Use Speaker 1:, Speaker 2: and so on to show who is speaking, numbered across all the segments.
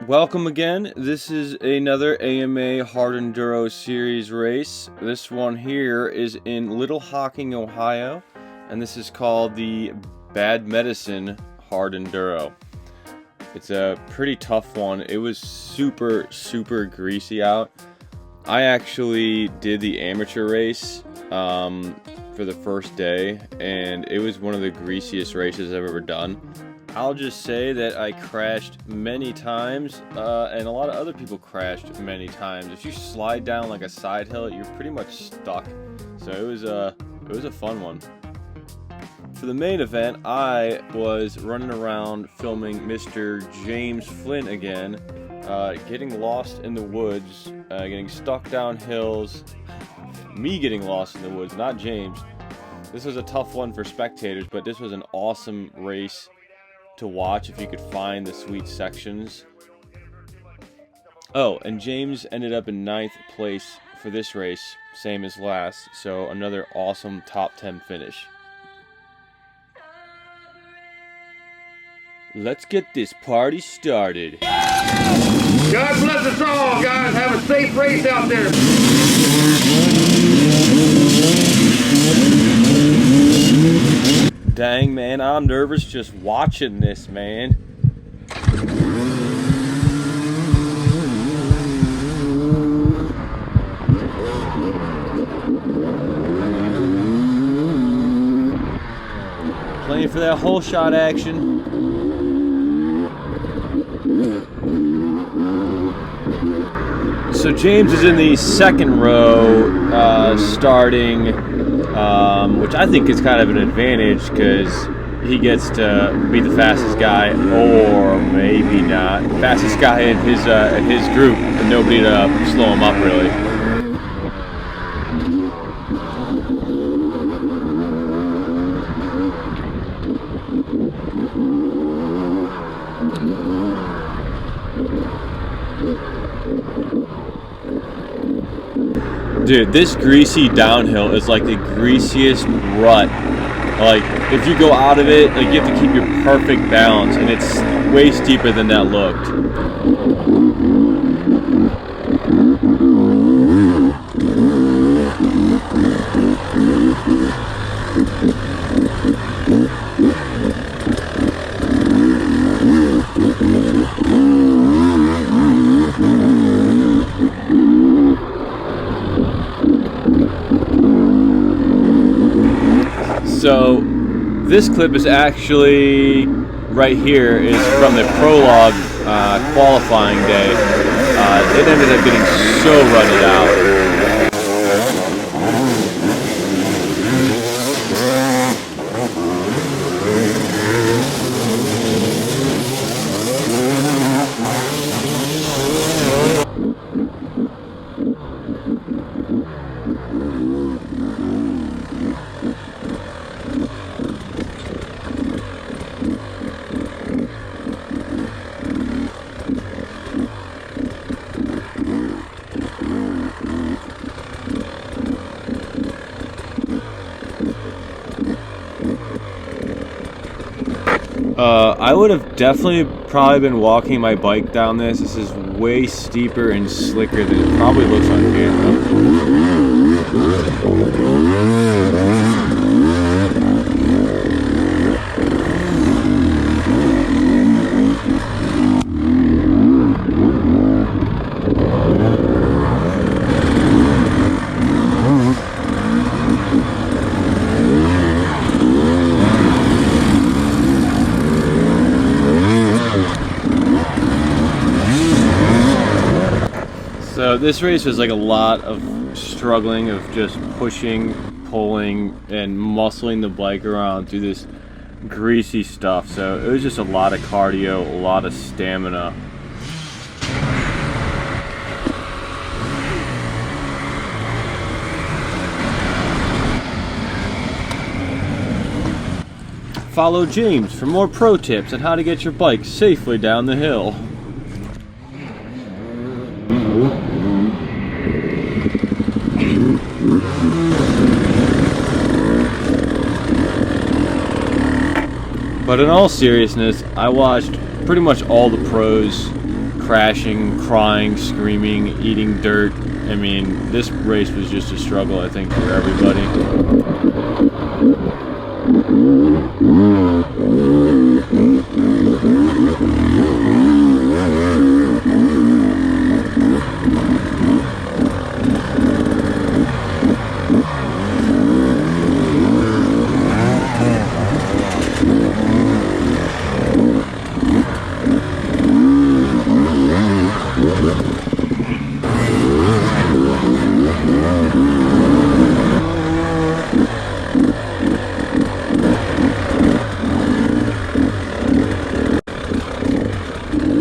Speaker 1: Welcome again. This is another AMA Hard Enduro series race. This one here is in Little Hocking, Ohio, and this is called the Bad Medicine Hard Enduro. It's a pretty tough one. It was super greasy out. I actually did the amateur race for the first day, and it was one of the greasiest races I've ever done. I'll just say that I crashed many times, and a lot of other people crashed many times. If you slide down like a side hill, you're pretty much stuck. So it was a fun one. For the main event, I was running around filming Mr. James Flynn again, getting lost in the woods, getting stuck down hills. Me getting lost in the woods, not James. This was a tough one for spectators, but this was an awesome race to watch if you could find the sweet sections. Oh, and James ended up in 9th place for this race, same as last, so another awesome top 10 finish. Let's get this party started.
Speaker 2: God bless us all, guys. Have a safe race out there.
Speaker 1: Dang, man, I'm nervous just watching this, man. Playing for that whole shot action. So James is in the second row, starting, which I think is kind of an advantage because he gets to be the fastest guy, or maybe not, fastest guy in his group, and nobody to slow him up really. Dude, this greasy downhill is like the greasiest rut. Like, if you go out of it, like, you have to keep your perfect balance, and it's way steeper than that looked. So this clip is actually right here is from the prologue qualifying day. It ended up getting so rutted out. I would have definitely probably been walking my bike down this. This is way steeper and slicker than it probably looks on camera. So this race was like a lot of struggling, of just pushing, pulling, and muscling the bike around through this greasy stuff. So it was just a lot of cardio, a lot of stamina. Follow James for more pro tips on how to get your bike safely down the hill. But in all seriousness, I watched pretty much all the pros crashing, crying, screaming, eating dirt. I mean, this race was just a struggle, I think, for everybody.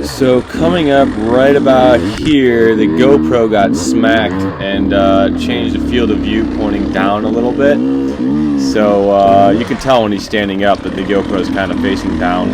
Speaker 1: So coming up right about here, the GoPro got smacked and changed the field of view, pointing down a little bit. So you can tell when he's standing up that the GoPro is kind of facing down.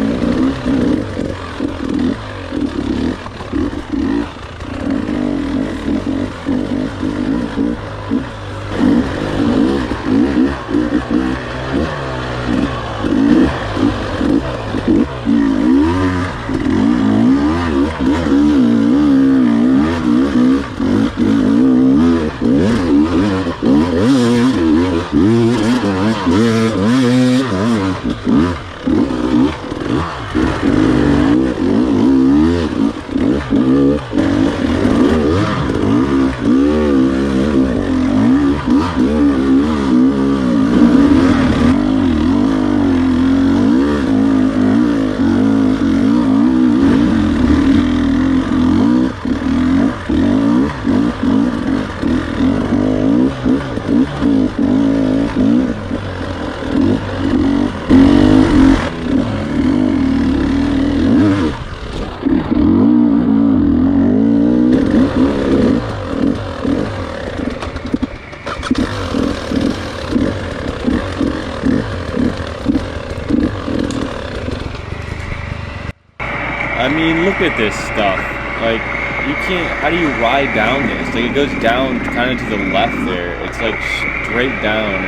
Speaker 1: I mean, look at this stuff. Like, you can't, how do you ride down this? Like, it goes down kind of to the left there. It's like straight down,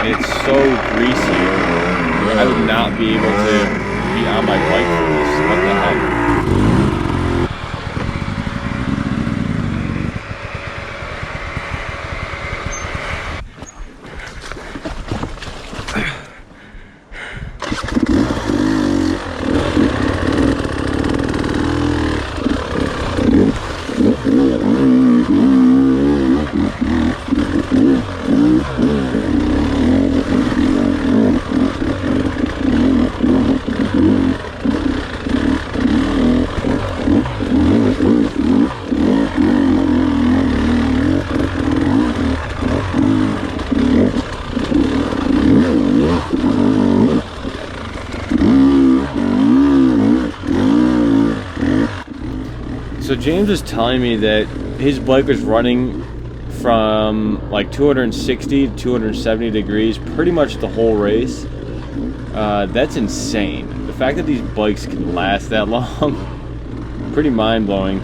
Speaker 1: and it's so greasy. I would not be able to be on my bike for this. What the heck? So James was telling me that his bike was running from like 260 to 270 degrees pretty much the whole race. That's insane. The fact that these bikes can last that long, pretty mind-blowing.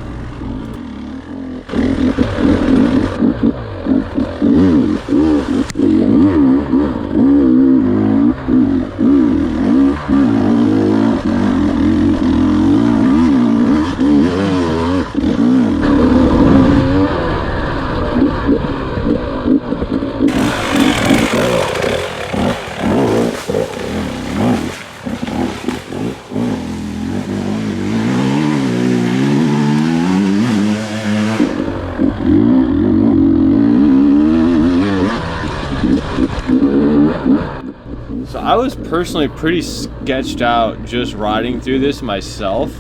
Speaker 1: So I was personally pretty sketched out just riding through this myself,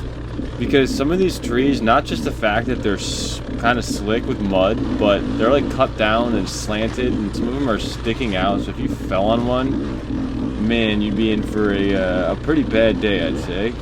Speaker 1: because some of these trees, not just the fact that they're kind of slick with mud, but they're like cut down and slanted, and some of them are sticking out. So if you fell on one, man, you'd be in for a pretty bad day, I'd say.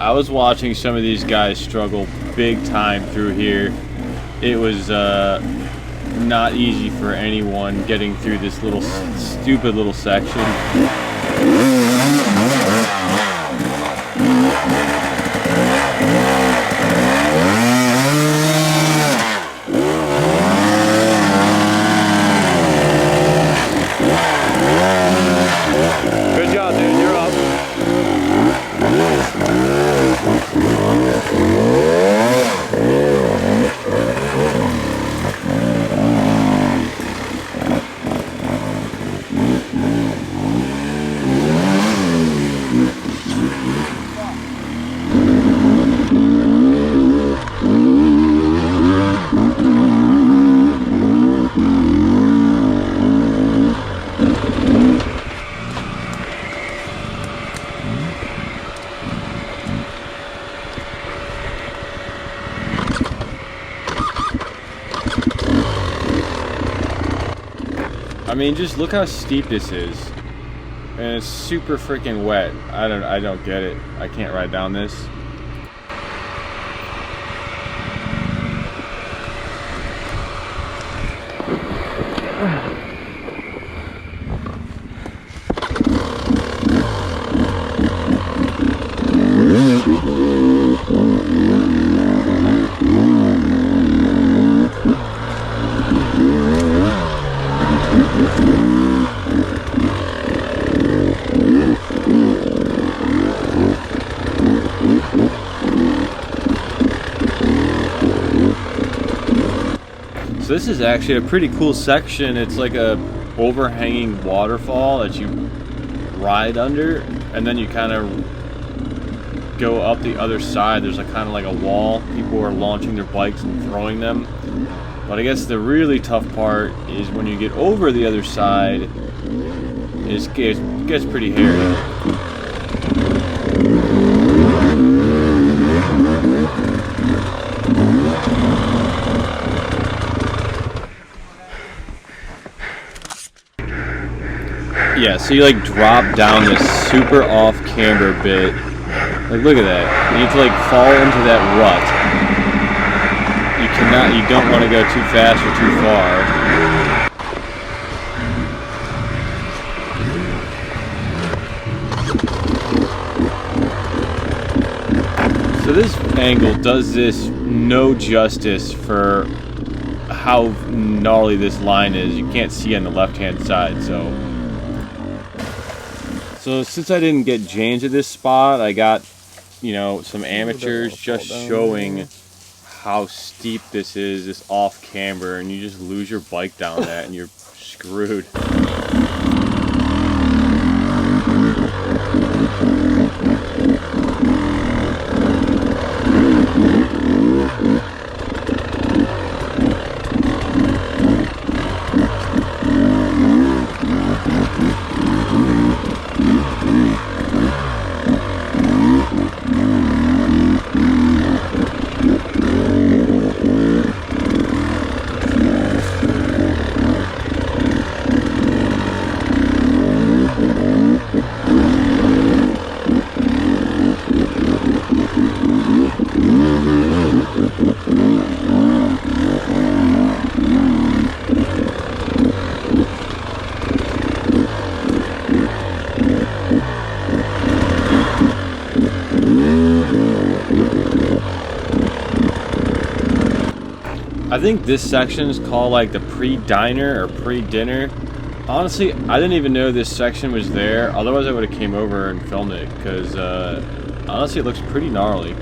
Speaker 1: I was watching some of these guys struggle big time through here. It was not easy for anyone getting through this little stupid little section. Good job, dude. You're up. I mean, just look how steep this is, and it's super freaking wet. I don't get it. I can't ride down this. So this is actually a pretty cool section. It's like a overhanging waterfall that you ride under, and then you kind of go up the other side. There's kind of like a wall. People are launching their bikes and throwing them. But I guess the really tough part is when you get over the other side, it gets pretty hairy. Yeah, so you like drop down this super off camber bit. Like, look at that. You need to like fall into that rut. You don't want to go too fast or too far. So this angle does this no justice for how gnarly this line is. You can't see on the left-hand side, So since I didn't get James at this spot, I got, some amateurs just showing how steep this is, this off camber, and you just lose your bike down that and you're screwed. I think this section is called like the pre-diner or pre-dinner. Honestly, I didn't even know this section was there. Otherwise, I would have came over and filmed it because honestly, it looks pretty gnarly.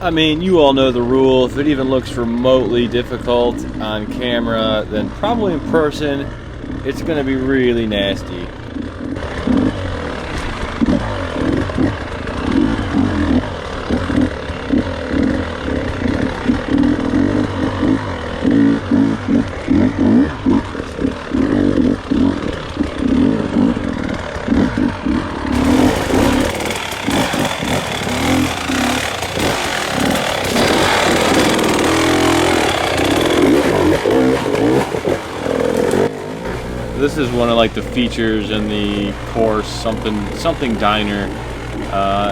Speaker 1: I mean, you all know the rule. If it even looks remotely difficult on camera, then probably in person, it's going to be really nasty. This is one of like the features in the course, something diner.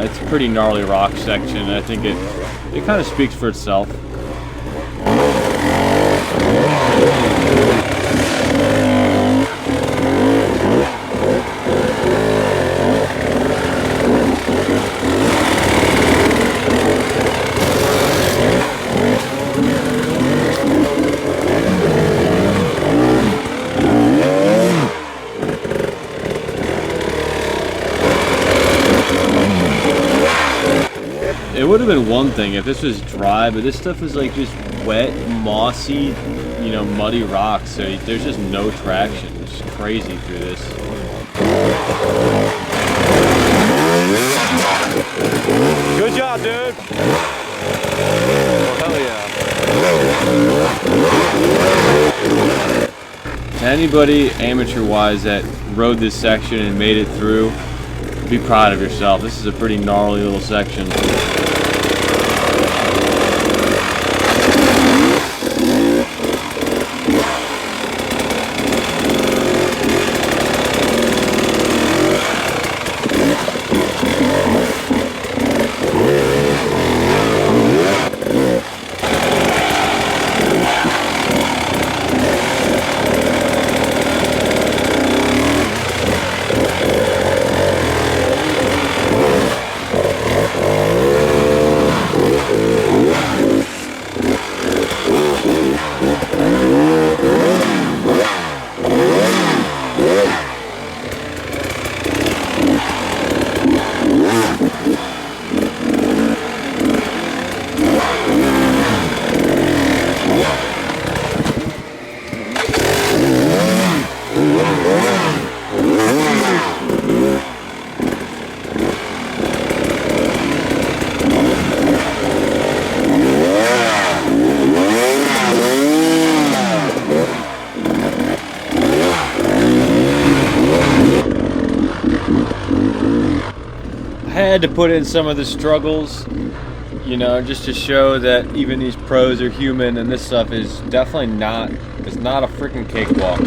Speaker 1: It's a pretty gnarly rock section. I think it kind of speaks for itself. It would have been one thing if this was dry, but this stuff is like just wet, mossy, you know, muddy rocks, so there's just no traction. It's just crazy through this. Good job, dude! Hell yeah. To anybody amateur-wise that rode this section and made it through, be proud of yourself. This is a pretty gnarly little section. I had to put in some of the struggles, you know, just to show that even these pros are human, and this stuff is definitely not, it's not a freaking cakewalk.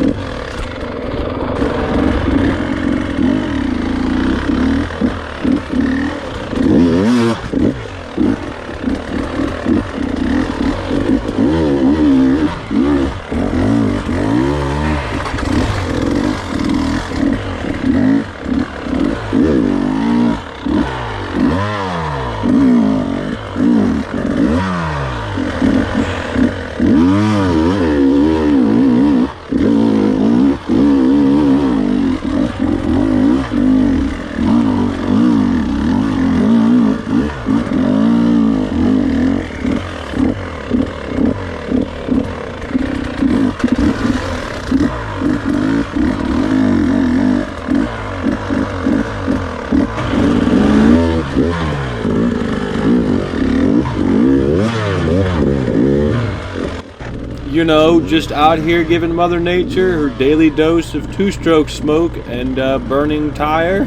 Speaker 1: You know, just out here giving Mother Nature her daily dose of two-stroke smoke and burning tire.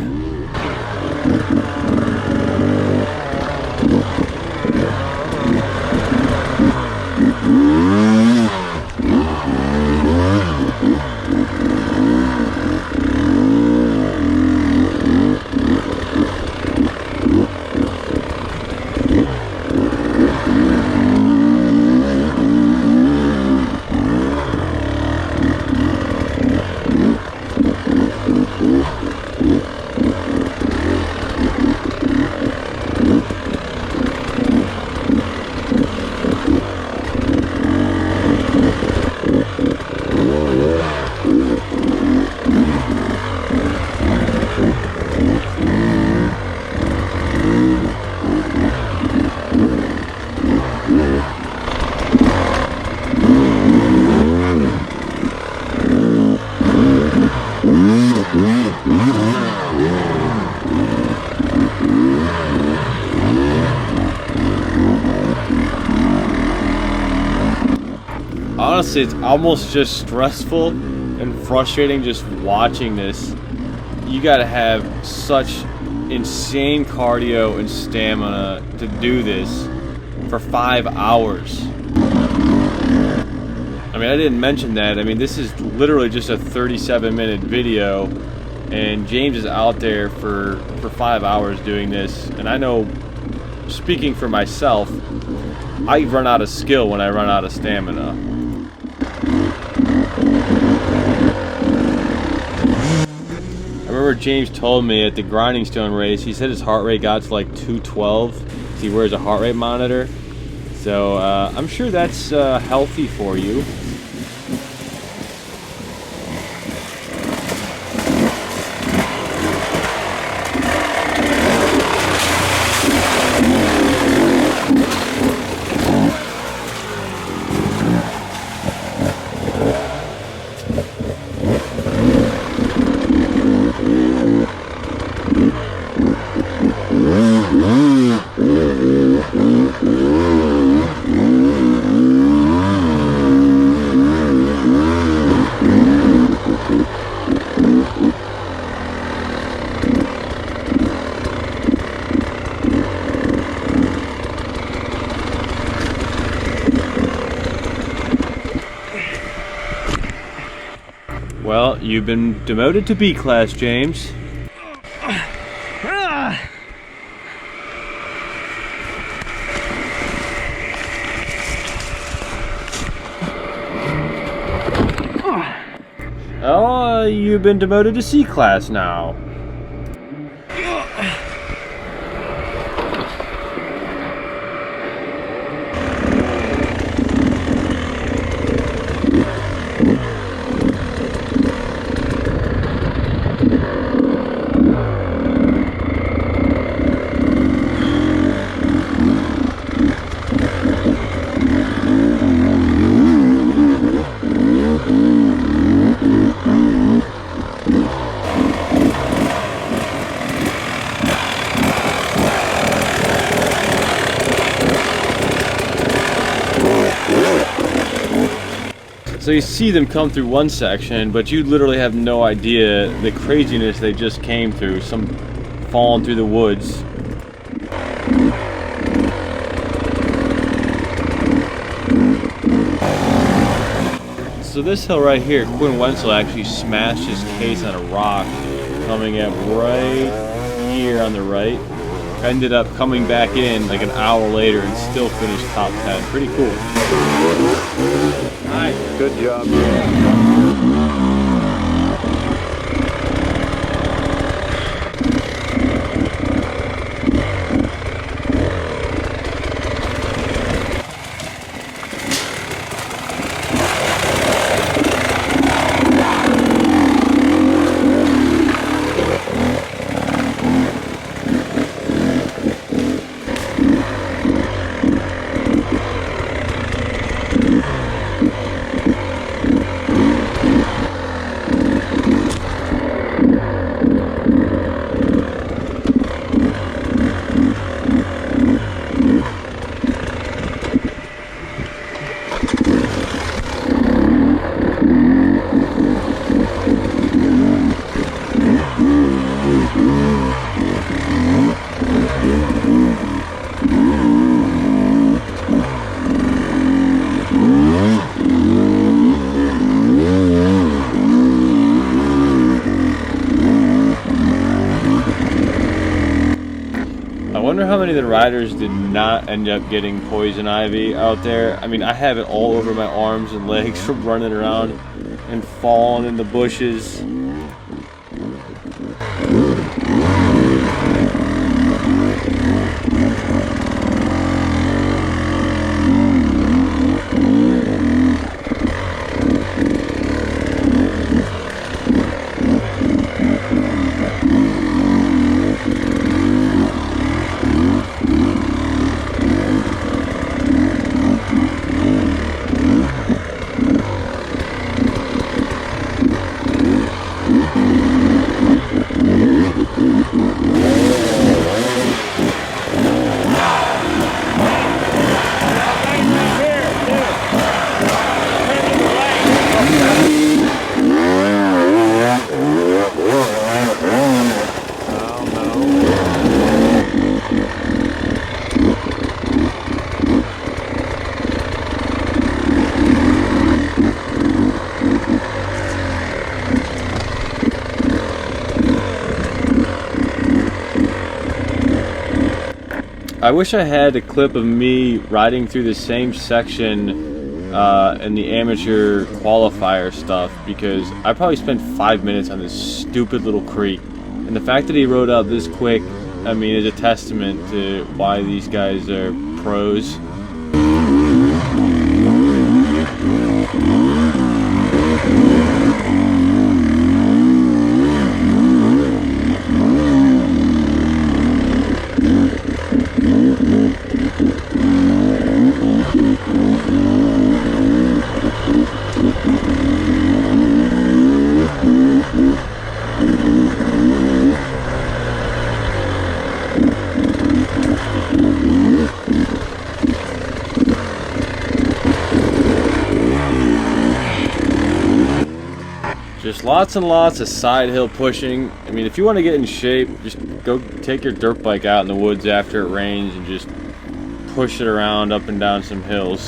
Speaker 1: honestly, it's almost just stressful and frustrating just watching this. You gotta have such insane cardio and stamina to do this for 5 hours. I mean, I didn't mention that. I mean, this is literally just a 37-minute video, and James is out there for 5 hours doing this. And I know, speaking for myself, I run out of skill when I run out of stamina. I remember James told me at the Grinding Stone race, he said his heart rate got to like 212. He wears a heart rate monitor. So I'm sure that's healthy for you. Well, you've been demoted to B class, James. Oh, you've been demoted to C class now. So you see them come through one section, but you literally have no idea the craziness they just came through. Some falling through the woods. So this hill right here, Quinn Wenzel actually smashed his case on a rock, coming up right here on the right. Ended up coming back in like an hour later and still finished top 10. Pretty cool.
Speaker 2: Nice. Good job.
Speaker 1: I wonder how many of the riders did not end up getting poison ivy out there. I mean, I have it all over my arms and legs from running around and falling in the bushes. I wish I had a clip of me riding through the same section in the amateur qualifier stuff, because I probably spent 5 minutes on this stupid little creek. And the fact that he rode out this quick, I mean, is a testament to why these guys are pros. Just lots and lots of side hill pushing. I mean, if you want to get in shape, just go take your dirt bike out in the woods after it rains and just push it around up and down some hills.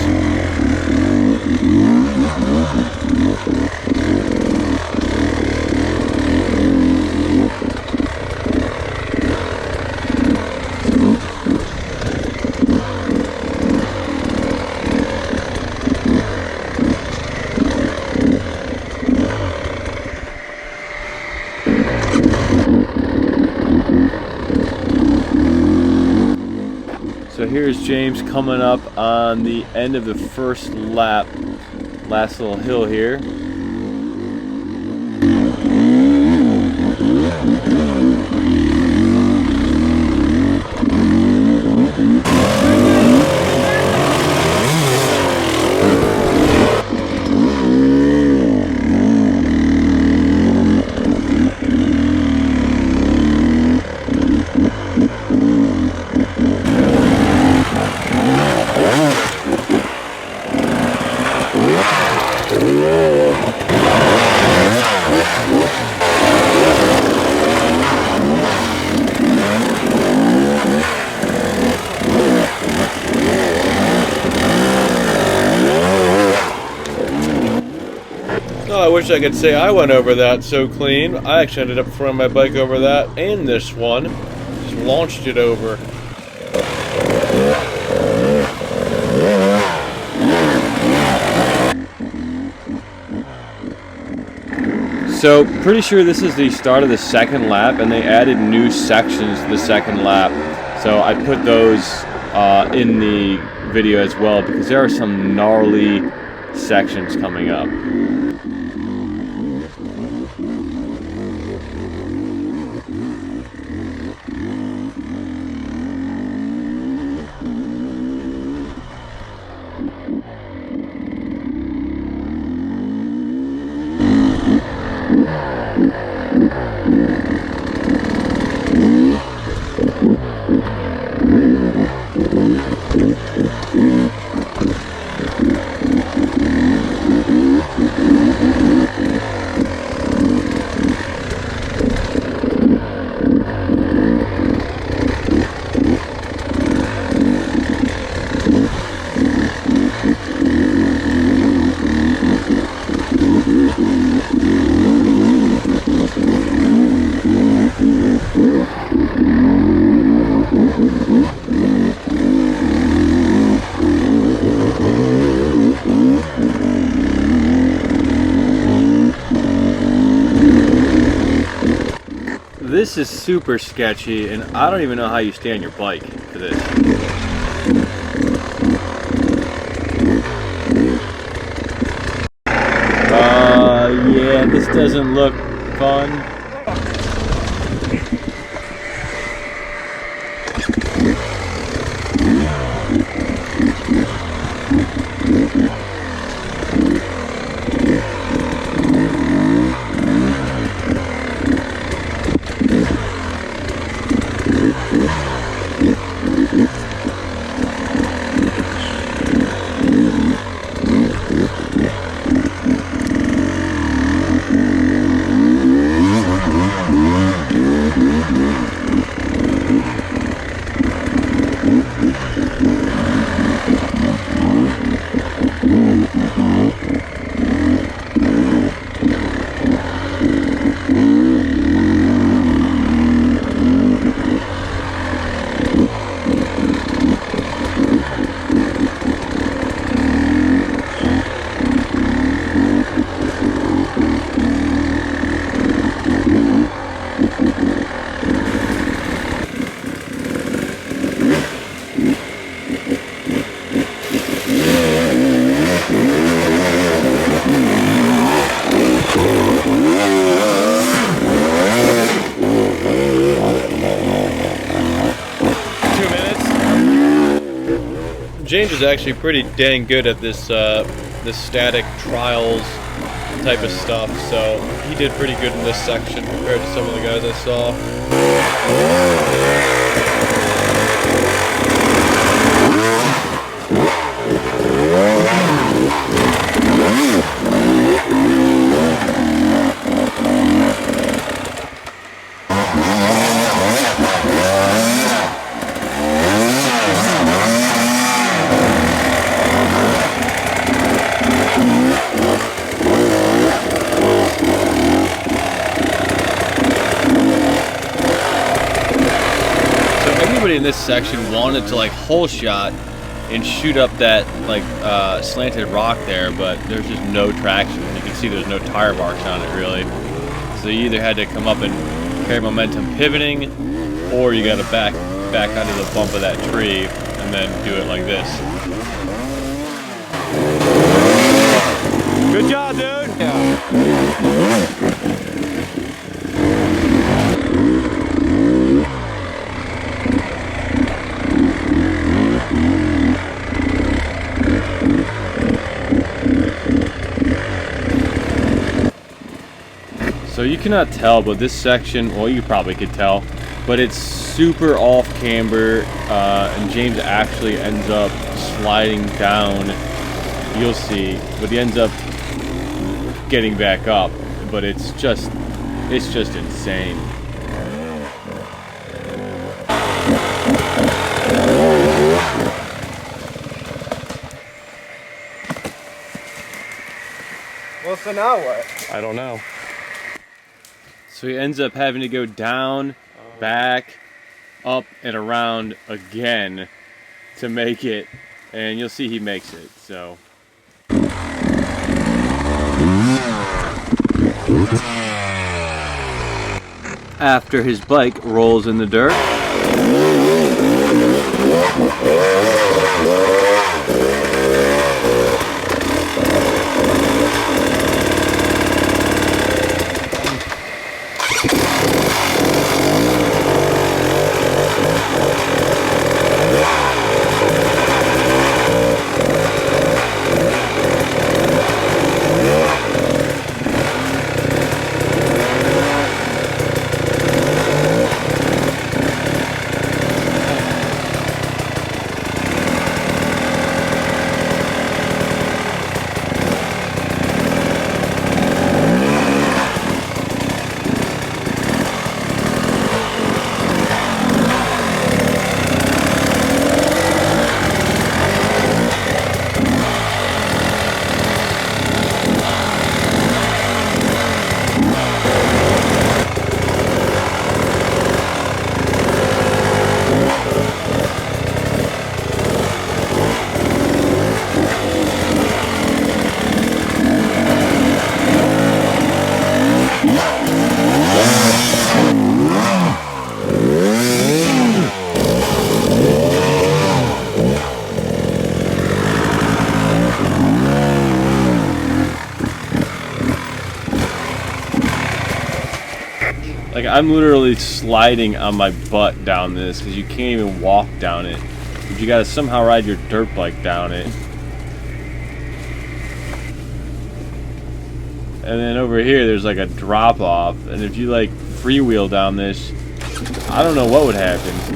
Speaker 1: So here's James coming up on the end of the first lap, last little hill here. Oh, I wish I could say I went over that so clean. I actually ended up throwing my bike over that and this one. Just launched it over. So, pretty sure this is the start of the second lap, and they added new sections to the second lap. So I put those in the video as well, because there are some gnarly sections coming up. This is super sketchy, and I don't even know how you stay on your bike for this. Yeah, this doesn't look fun. James is actually pretty dang good at this this static trials type of stuff, so he did pretty good in this section compared to some of the guys I saw. In this section wanted to like hole shot and shoot up that like slanted rock there, but there's just no traction. You can see there's no tire marks on it really, so you either had to come up and carry momentum pivoting, or you got to back onto the bump of that tree and then do it like this. Good job, dude. Yeah. So you cannot tell, but this section, well, you probably could tell, but it's super off camber, and James actually ends up sliding down. You'll see, but he ends up getting back up, but it's just insane.
Speaker 3: Well, so now what?
Speaker 1: I don't know. So he ends up having to go down, back, up, and around again to make it, and you'll see he makes it, so. After his bike rolls in the dirt. Like, I'm literally sliding on my butt down this because you can't even walk down it. But you gotta somehow ride your dirt bike down it. And then over here there's like a drop off, and if you like freewheel down this, I don't know what would happen.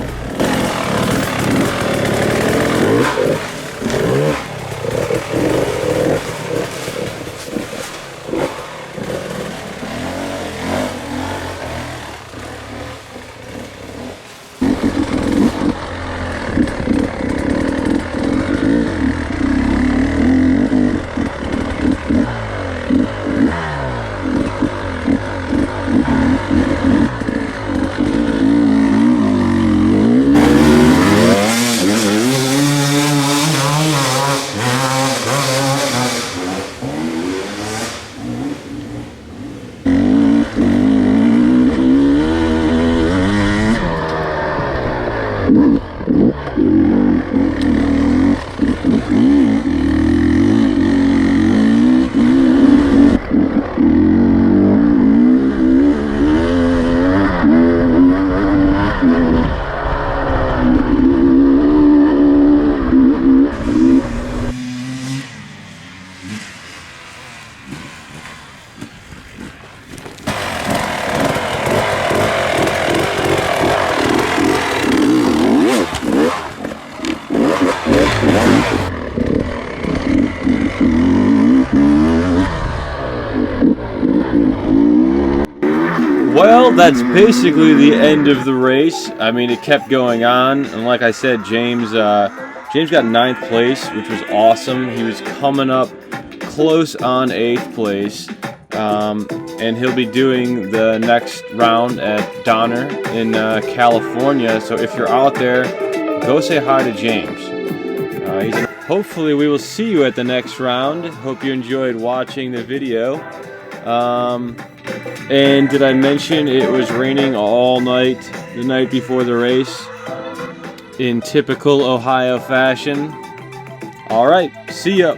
Speaker 1: that's basically the end of the race. I mean, it kept going on, and like I said, James got 9th place, which was awesome. He was coming up close on 8th place, and he'll be doing the next round at Donner in California. So if you're out there, go say hi to James. Hopefully we will see you at the next round. Hope you enjoyed watching the video. And did I mention it was raining all night the night before the race in typical Ohio fashion? All right, see ya.